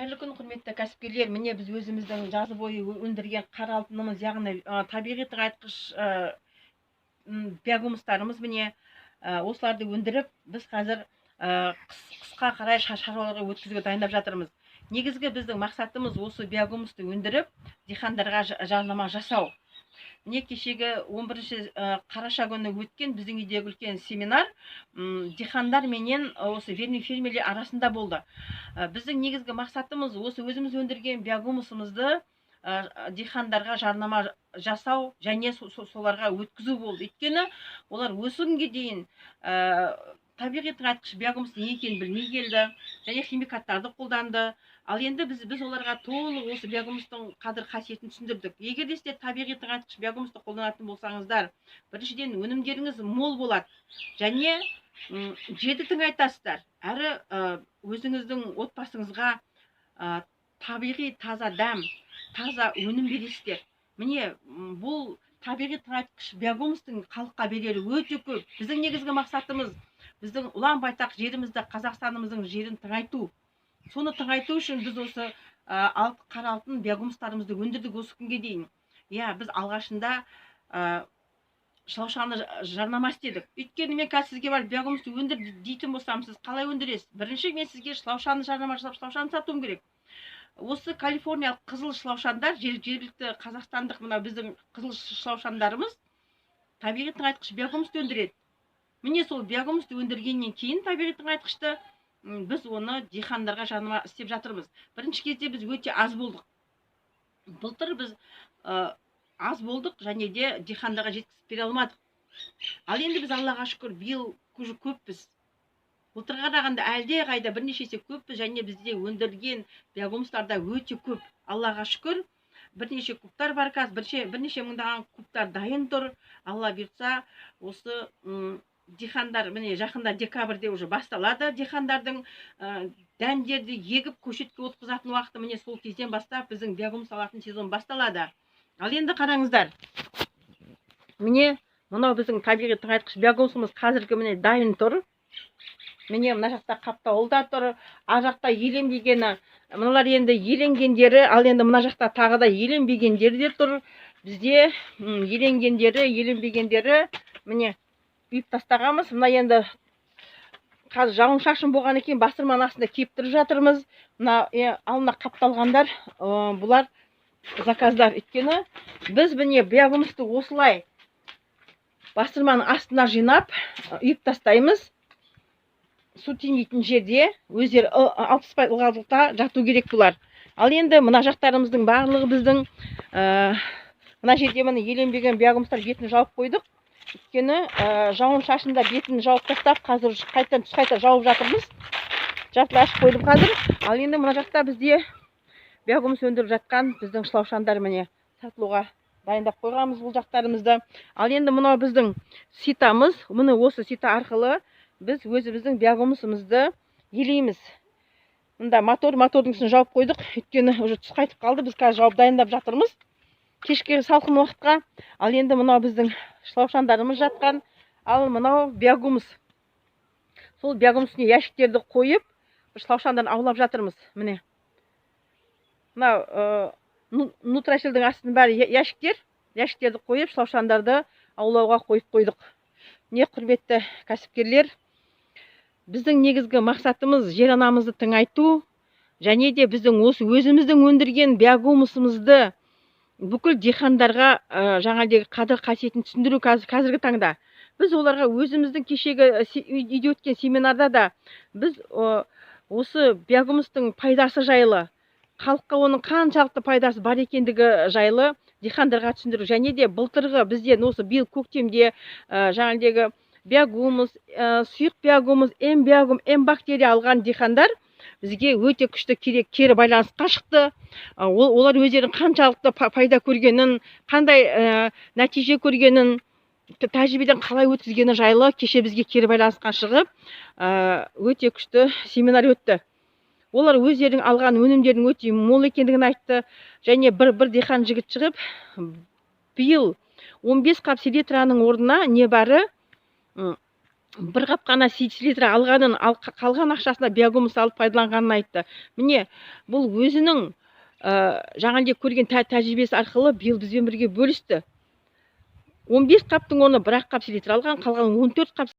Қайырлы күн, құрметті кәсіпкерлер. Міне біз өзіміздің жазы бойы өндірген қара алтынымыз, яғни табиғи тыңайтқыш биогумустарымыз, міне осыларды өндіріп, біз қазір қысқа қарай шаруаларға өткізуге дайындап жатырмыз. Негізгі біздің мақсатымыз осы биогумусты өндіріп, диқандарға жарнама жасау. Міне кешегі 11 қараша күні өткен біздің үйдегі үлкен семинар диқандар менен осы фермерлер арасында болды. Біздің негізгі мақсатымыз осы өзіміз өндірген биогумусымызды диқандарға жарнама жасау және соларға өткізу болды. Өйткені олар осы күнге дейін табиғи тыңайтқыш биогумус не екенін білмей келді және химикаттарды қолданды. Ал енді біз оларға толық осы биогумустың қадір қасиетін түсіндірдік. Егер де сіздер табиғи тыңайтқыш биогумусты қолданатын болсаңыздар, біріншіден өнімдеріңіз мол болады және жерді тыңайтасыздар. Әрі өзіңіздің отбасыңызға табиғи таза дәм, таза өнім бересіздер. Міне бұл табиғи тыңайтқыш биогумустың халыққа берері өте көп. Біздің негізгі мақсатымыз біздің ұлан байтақ жерімізді, Қазақстанымыздың жерін тыңайту. Соны тыңайту үшін біз осы қара алтын биогумустарымызды өндірдік осы күнге дейін. Біз алғашында шылаушаны жарнама істедік. Өйткені мен қазір сізге бар биогумусты өндір дейтін болсам, сіз қалай өндіресіз? Бірінші мен сізге шылаушаны жарнама жасап, шылаушаны сатуым керек. Осы калифорниялық қызыл шылаушандар, жергілікті қазақстандық мына біздің қызыл шылаушандарымыз табиғи тыңайтқыш биогумусты өндіреді. Міне сол биогумусты өндіргеннен кейін табиғи тыңайтқышты біз оны диқандарға жарнама істеп жатырмыз. Бірінші кезде біз өте аз болдық. Былтыр біз аз болдық және де диқандарға жеткізіп бере алмадық. Ал енді біз Аллаға шүкір биыл көппіз. Былтырға қарағанда әлде қайда бірнеше есе көппіз және бізде өндірген биогумустарда өте көп. Аллаға шүкір бірнеше кубтар бар қазір, бірнеше мыңдаған кубтар дайын тұр. Алла бұйыртса осы диқандар міне жақында декабрьде уже басталады. Диқандардың дәндерді егіп көшетке отырғызатын уақыты міне сол кезден бастап біздің биогумус алатын сезон басталады. Ал енді қараңыздар. Міне мынау біздің табиғи тыңайтқыш биогумусымыз қазіргі міне дайын тұр. Міне мына жақта қаптаулда тұр. Ар жақта еленбегені, мыналар енді еленгендері, ал енді мына жақта тағы да еленбегендері де тұр. Бізде еленгендері, еленбегендері міне үйіп тастағанбыз. Мына енді қазір жауын шашын болған екен, бастырманың астында кептіріп жатырмыз. Мына алдына қапталғандар, бұлар заказдар. Өйткені біз міне биогумусты осылай бастырманың астына жинап үйіп тастаймыз. Су тимейтін жерде өздері 60% ылғалдылықта жату керек бұлар. Ал енді мына жақтарымыздың барлығы біздің мына жерде міне еленбеген биогумустар бетін жауып қойдық. Өйткені жауын шашында бетін жауып тастап, қазір қайта жауып жатырмыз. Жартылай ашып қойдым қазір. Ал енді мына жақта бізде биогумус өндіріп жатқан біздің шылаушандар міне сатылуға дайындап қойғанбыз бұл жақтарымызды. Ал енді мынау біздің ситамыз. Міне осы сита арқылы біз өзіміздің биогумусымызды елейміз. Мында мотордың үстін жауып қойдық. Өйткені уже түс қайтып қалды. Біз қазір жауып дайындап жатырмыз. Кешке салқын уақытқа. Ал енді мынау біздің шылаушандарымыз жатқан. Ал мынау биогумус. Сол биогумус үстіне ящиктерді қойып, шылаушандарын аулап жатырмыз. Міне. Мынау нутрошилдің астының бәрі ящиктер. Ящиктерді қойып, шылаушандарды аулауға қойып қойдық. Не құрметті кәсіпкерлер, біздің негізгі мақсатымыз жер анамызды тыңайту және де біздің осы өзіміздің өндірген биогумусымызды бүкіл диқандарға жаңағыдегі қадір қасиетін түсіндіру қазіргі таңда. Біз оларға өзіміздің кешегі үйде өткен семинарда да біз осы биогумустың пайдасы жайлы, халыққа оның қаншалықты пайдасы бар екендігі жайлы диқандарға түсіндіру және де былтырғы бізден осы биыл көктемде жаңағыдегі биогумус, сұйық биогумус, бактерия алған диқандар бізге өте күшті кері байланысқа шықты. Олар өздерінің қаншалықты пайда көргенін, қандай нәтиже көргенін, тәжірибеден қалай өткізгені жайлы кеше бізге кері байланысқа шығып, өте күшті семинар өтті. Олар өздерінің алған өнімдердің өте мол екендігін айтты. Және бір диқан жігіт шығып, биыл 15 қап селитраның орнына небәрі бір қап қана селитр алғанын, қалған ақшасына биогумус алып пайдаланғанын айтты. Міне, бұл өзінің жаңағыдай көрген тәжірибесі арқылы биыл бізбен бірге бөлісті. 15 қаптың оны 1 қап селитр алған, қалған 14 қап